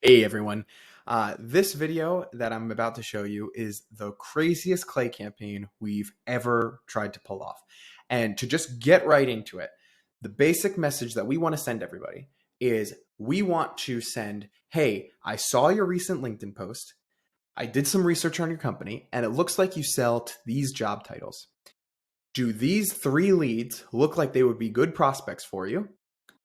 Hey everyone. This video that I'm about to show you is the craziest clay campaign we've ever tried to pull off. And to just get right into it, the basic message that we want to send everybody is we want to send, hey, I saw your recent LinkedIn post. I did some research on your company, and it looks like you sell to these job titles. Do these three leads look like they would be good prospects for you?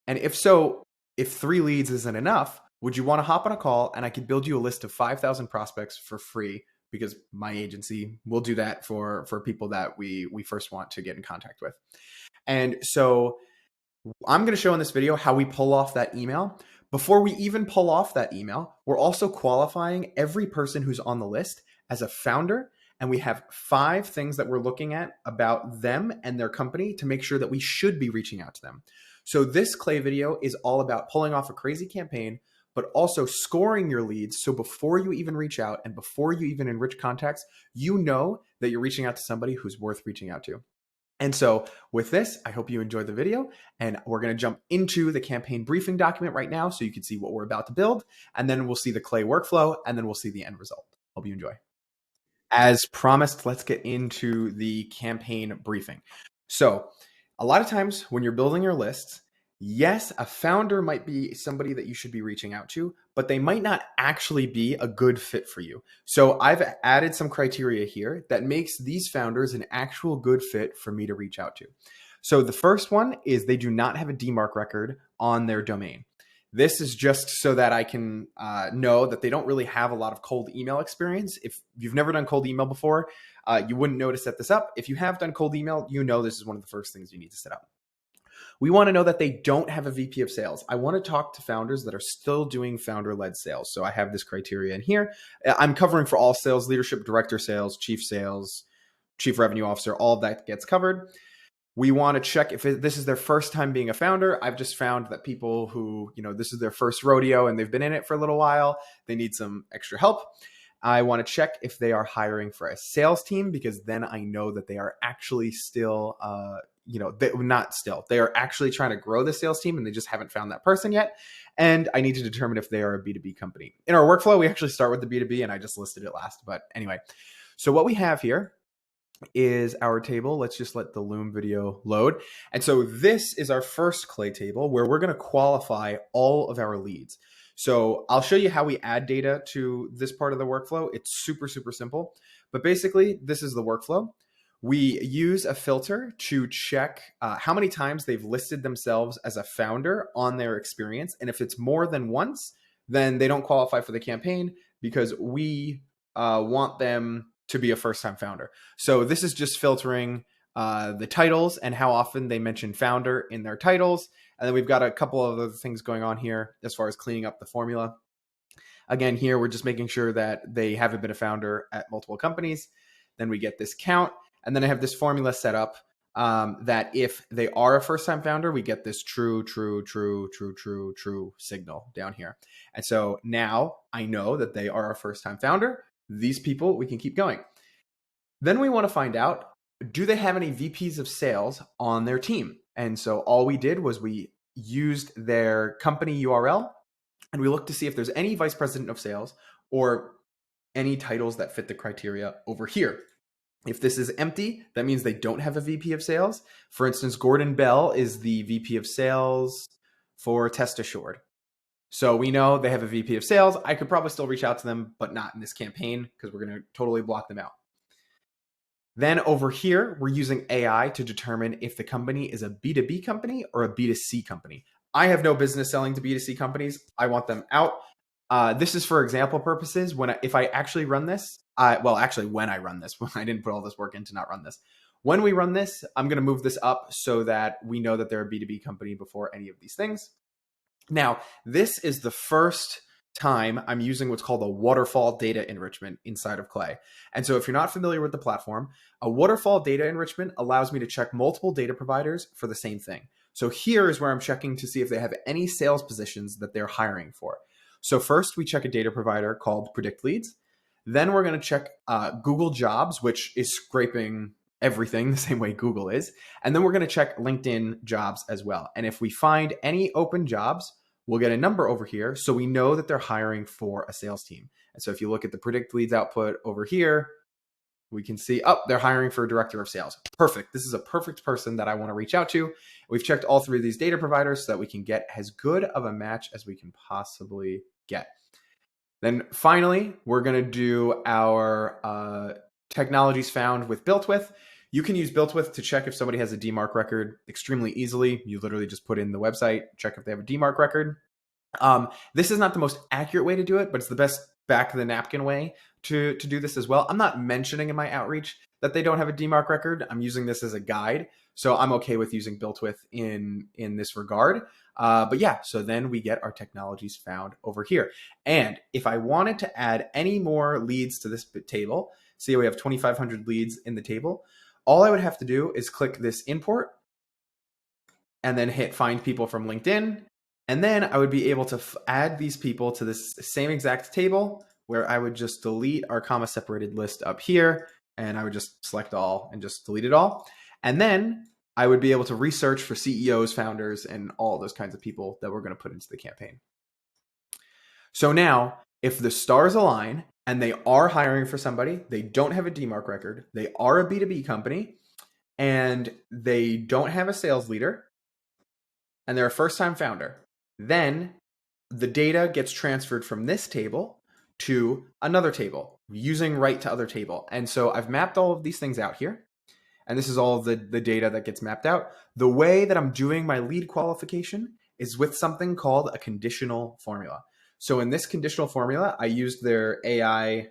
And if so, if three leads isn't enough, would you want to hop on a call and I could build you a list of 5,000 prospects for free because my agency will do that for people that we first want to get in contact with. And so I'm going to show in this video how we pull off that email. Before we even pull off that email, we're also qualifying every person who's on the list as a founder. And we have 5 things that we're looking at about them and their company to make sure that we should be reaching out to them. So this clay video is all about pulling off a crazy campaign, but also scoring your leads. So before you even reach out and before you even enrich contacts, you know that you're reaching out to somebody who's worth reaching out to. And so with this, I hope you enjoyed the video, and we're going to jump into the campaign briefing document right now so you can see what we're about to build, and then we'll see the clay workflow, and then we'll see the end result. Hope you enjoy. As promised, let's get into the campaign briefing. So a lot of times when you're building your lists, yes, a founder might be somebody that you should be reaching out to, but they might not actually be a good fit for you. So I've added some criteria here that makes these founders an actual good fit for me to reach out to. So the first one is they do not have a DMARC record on their domain. This is just so that I can know that they don't really have a lot of cold email experience. If you've never done cold email before, you wouldn't know to set this up. If you have done cold email, you know this is one of the first things you need to set up. We want to know that they don't have a VP of sales. I want to talk to founders that are still doing founder-led sales. So I have this criteria in here. I'm covering for all sales leadership, director sales, chief revenue officer, all of that gets covered. We want to check if this is their first time being a founder. I've just found that people who, this is their first rodeo and they've been in it for a little while, they need some extra help. I want to check if they are hiring for a sales team, because then I know that they are actually still, they are actually trying to grow the sales team and they just haven't found that person yet. And I need to determine if they are a B2B company. In our workflow, we actually start with the B2B, and I just listed it last. But anyway, so what we have here is our table. Let's just let the Loom video load. And so this is our first clay table where we're going to qualify all of our leads. So I'll show you how we add data to this part of the workflow. It's super, super simple. But basically, this is the workflow. We use a filter to check how many times they've listed themselves as a founder on their experience. And if it's more than once, then they don't qualify for the campaign, because we want them to be a first-time founder. So this is just filtering the titles and how often they mention founder in their titles. And then we've got a couple of other things going on here as far as cleaning up the formula. Again, here we're just making sure that they haven't been a founder at multiple companies. Then we get this count. And then I have this formula set up that if they are a first-time founder, we get this true signal down here. And so now I know that they are a first-time founder. These people, we can keep going. Then we want to find out, do they have any VPs of sales on their team? And so all we did was we used their company URL and we looked to see if there's any vice president of sales or any titles that fit the criteria over here. If this is empty, that means they don't have a VP of sales. For instance, Gordon Bell is the VP of sales for Test Assured. So we know they have a VP of sales. I could probably still reach out to them, but not in this campaign because we're going to totally block them out. Then over here, we're using AI to determine if the company is a B2B company or a B2C company. I have no business selling to B2C companies. I want them out. This is for example purposes. If I actually run this, when I run this, I didn't put all this work in to not run this. When we run this, I'm going to move this up so that we know that they're a B2B company before any of these things. Now, this is the first time I'm using what's called a waterfall data enrichment inside of Clay. And so if you're not familiar with the platform, a waterfall data enrichment allows me to check multiple data providers for the same thing. So here is where I'm checking to see if they have any sales positions that they're hiring for. So first we check a data provider called Predict Leads. Then we're going to check Google Jobs, which is scraping everything the same way Google is. And then we're going to check LinkedIn Jobs as well. And if we find any open jobs, we'll get a number over here. So we know that they're hiring for a sales team. And so if you look at the predict leads output over here, we can see, oh, they're hiring for a director of sales. Perfect. This is a perfect person that I want to reach out to. We've checked all three of these data providers so that we can get as good of a match as we can possibly get. Then finally, we're going to do our technologies found with built with. You can use built with to check if somebody has a DMARC record extremely easily. You literally just put in the website, check if they have a DMARC record. This is not the most accurate way to do it, but it's the best back of the napkin way to do this as well. I'm not mentioning in my outreach that they don't have a DMARC record. I'm using this as a guide. So I'm okay with using built with in this regard. But yeah, so then we get our technologies found over here. And if I wanted to add any more leads to this table, see we have 2,500 leads in the table. All I would have to do is click this import and then hit find people from LinkedIn. And then I would be able to add these people to this same exact table where I would just delete our comma separated list up here. And I would just select all and just delete it all. And then I would be able to research for CEOs, founders, and all those kinds of people that we're going to put into the campaign. So now, if the stars align and they are hiring for somebody, they don't have a DMARC record, they are a B2B company, and they don't have a sales leader, and they're a first-time founder, then the data gets transferred from this table to another table using write to other table. And so I've mapped all of these things out here. And this is all the data that gets mapped out. The way that I'm doing my lead qualification is with something called a conditional formula. So in this conditional formula, I used their AI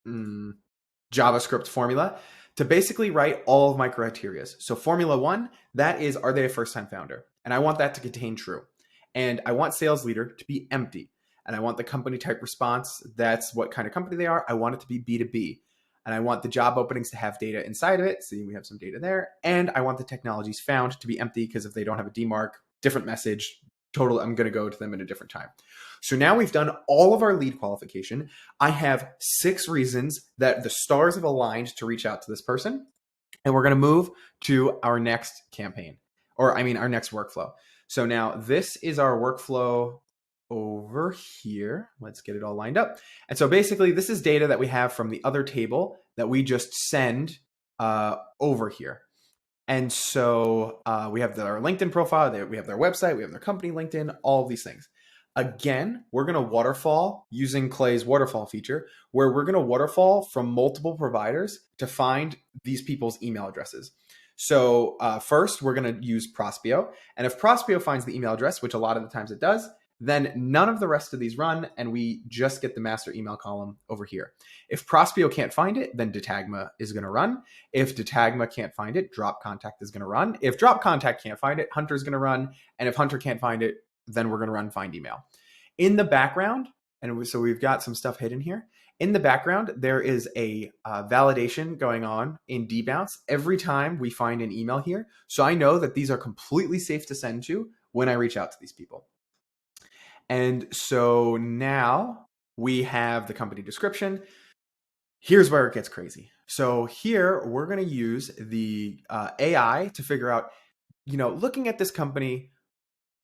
JavaScript formula to basically write all of my criteria. So formula 1, that is, are they a first-time founder? And I want that to contain true. And I want sales leader to be empty. And I want the company type response, that's what kind of company they are. I want it to be B2B. And I want the job openings to have data inside of it. See, we have some data there. And I want the technologies found to be empty because if they don't have a DMARC, different message, total, I'm going to go to them at a different time. So now we've done all of our lead qualification. I have 6 reasons that the stars have aligned to reach out to this person. And we're going to move to our next campaign, or I mean, our next workflow. So now this is our workflow over here. Let's get it all lined up. And so basically this is data that we have from the other table that we just send over here. And so we have our LinkedIn profile, we have their website, we have their company LinkedIn, all of these things. Again, we're going to waterfall using Clay's waterfall feature, where we're going to waterfall from multiple providers to find these people's email addresses. So first, we're going to use Prospeo. And if Prospeo finds the email address, which a lot of the times it does, then none of the rest of these run, and we just get the master email column over here. If Prospeo can't find it, then Datagma is going to run. If Datagma can't find it, Drop Contact is going to run. If Drop Contact can't find it, Hunter is going to run. And if Hunter can't find it, then we're going to run Find Email. In the background, and so we've got some stuff hidden here. In the background, there is a validation going on in dbounce every time we find an email here. So I know that these are completely safe to send to when I reach out to these people. And so now we have the company description. Here's where it gets crazy. So here we're going to use the AI to figure out, looking at this company,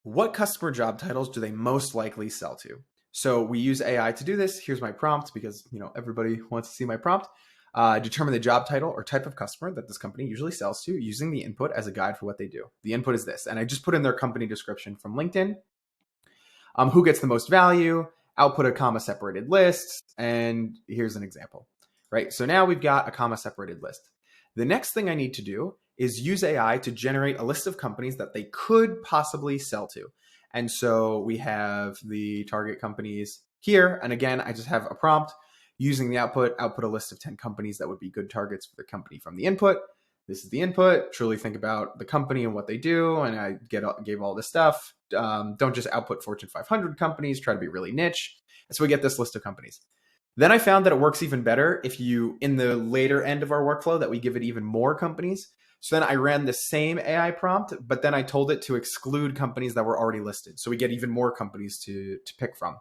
what customer job titles do they most likely sell to? So we use AI to do this. Here's my prompt because, everybody wants to see my prompt. Determine the job title or type of customer that this company usually sells to using the input as a guide for what they do. The input is this. And I just put in their company description from LinkedIn. Who gets the most value, output a comma separated list, and here's an example, right? So now we've got a comma separated list. The next thing I need to do is use AI to generate a list of companies that they could possibly sell to. And so we have the target companies here. And again, I just have a prompt using the output a list of 10 companies that would be good targets for the company from the input. This is the input. Truly think about the company and what they do. And I gave all this stuff. Don't just output Fortune 500 companies. Try to be really niche. And so we get this list of companies. Then I found that it works even better if you, in the later end of our workflow, that we give it even more companies. So then I ran the same AI prompt, but then I told it to exclude companies that were already listed. So we get even more companies to pick from.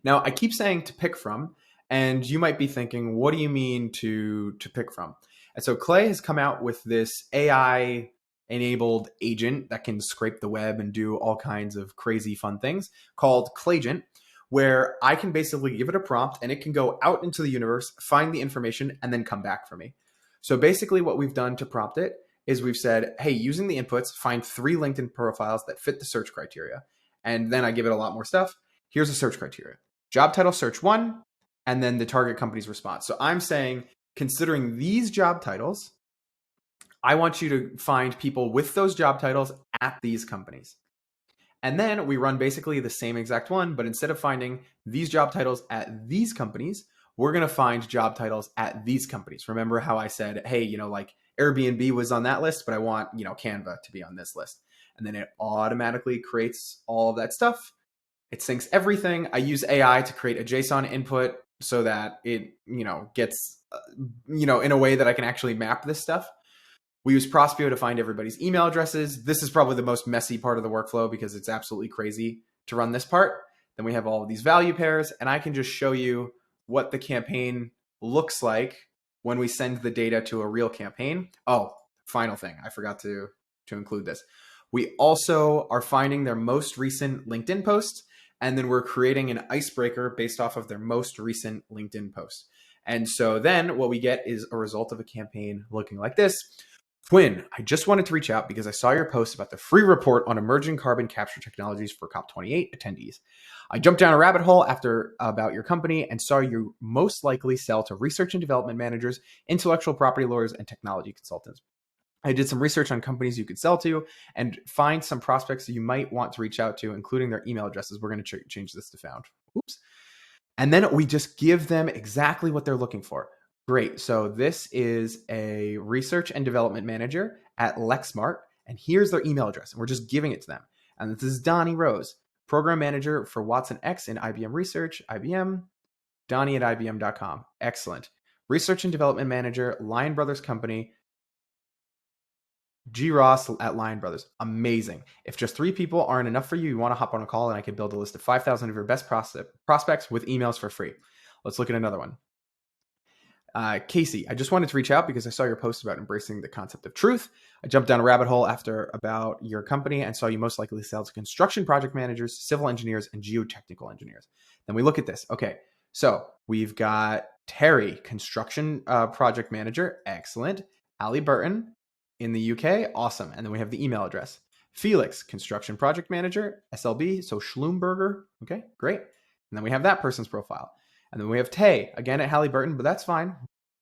Now, I keep saying to pick from, and you might be thinking, what do you mean to pick from? And so Clay has come out with this AI enabled agent that can scrape the web and do all kinds of crazy fun things called Claygent, where I can basically give it a prompt and it can go out into the universe, find the information, and then come back for me. So basically what we've done to prompt it is we've said, hey, using the inputs, find 3 LinkedIn profiles that fit the search criteria. And then I give it a lot more stuff. Here's the search criteria. Job title, search 1, and then the target company's response. So I'm saying, considering these job titles, I want you to find people with those job titles at these companies. And then we run basically the same exact one, but instead of finding these job titles at these companies, we're going to find job titles at these companies. Remember how I said, hey, like Airbnb was on that list, but I want, Canva to be on this list. And then it automatically creates all of that stuff. It syncs everything. I use AI to create a JSON input so that it, gets, in a way that I can actually map this stuff. We use Prospeo to find everybody's email addresses. This is probably the most messy part of the workflow because it's absolutely crazy to run this part. Then we have all of these value pairs, and I can just show you what the campaign looks like when we send the data to a real campaign. Oh, final thing. I forgot to include this. We also are finding their most recent LinkedIn posts, and then we're creating an icebreaker based off of their most recent LinkedIn post. And so then what we get is a result of a campaign looking like this. Twin, I just wanted to reach out because I saw your post about the free report on emerging carbon capture technologies for COP28 attendees. I jumped down a rabbit hole about your company and saw you most likely sell to research and development managers, intellectual property lawyers, and technology consultants. I did some research on companies you could sell to and find some prospects that you might want to reach out to, including their email addresses. We're going to change this to found. Oops. And then we just give them exactly what they're looking for. Great. So this is a research and development manager at Lexmark, and here's their email address. And we're just giving it to them. And this is Donnie Rose, program manager for Watson X in IBM Research, IBM, Donnie at IBM.com. Excellent. Research and development manager, Lion Brothers Company, G. Ross at Lion Brothers. Amazing. If just 3 people aren't enough for you, you want to hop on a call and I can build a list of 5,000 of your best prospects with emails for free. Let's look at another one. Casey, I just wanted to reach out because I saw your post about embracing the concept of truth. I jumped down a rabbit hole about your company and saw you most likely sell to construction project managers, civil engineers, and geotechnical engineers. Then we look at this. Okay, so we've got Terry, construction project manager. Excellent. Ali Burton in the UK. Awesome. And then we have the email address. Felix, construction project manager, SLB, so Schlumberger. Okay, great. And then we have that person's profile. And then we have Tay, again at Halliburton, but that's fine.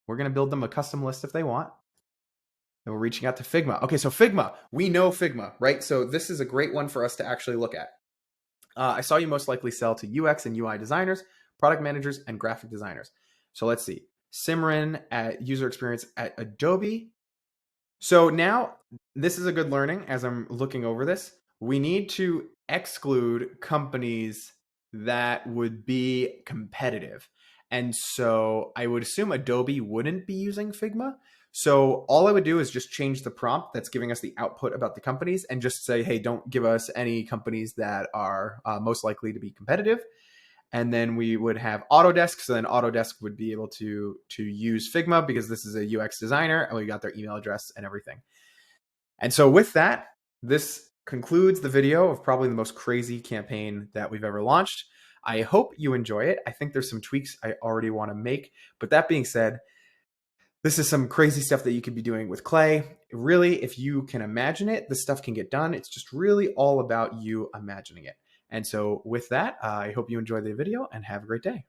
We're going to build them a custom list if they want. And we're reaching out to Figma. Okay, so Figma. We know Figma, right? So this is a great one for us to actually look at. I saw you most likely sell to UX and UI designers, product managers, and graphic designers. So let's see. Simran at user experience at Adobe. So now this is a good learning as I'm looking over this. We need to exclude companies that would be competitive. And so I would assume Adobe wouldn't be using Figma. So all I would do is just change the prompt that's giving us the output about the companies and just say, hey, don't give us any companies that are most likely to be competitive. And then we would have Autodesk. So then Autodesk would be able to use Figma because this is a UX designer and we got their email address and everything. And so with that, this concludes the video of probably the most crazy campaign that we've ever launched. I hope you enjoy it. I think there's some tweaks I already want to make. But that being said, this is some crazy stuff that you could be doing with Clay. Really, if you can imagine it, this stuff can get done. It's just really all about you imagining it. And so with that, I hope you enjoy the video and have a great day.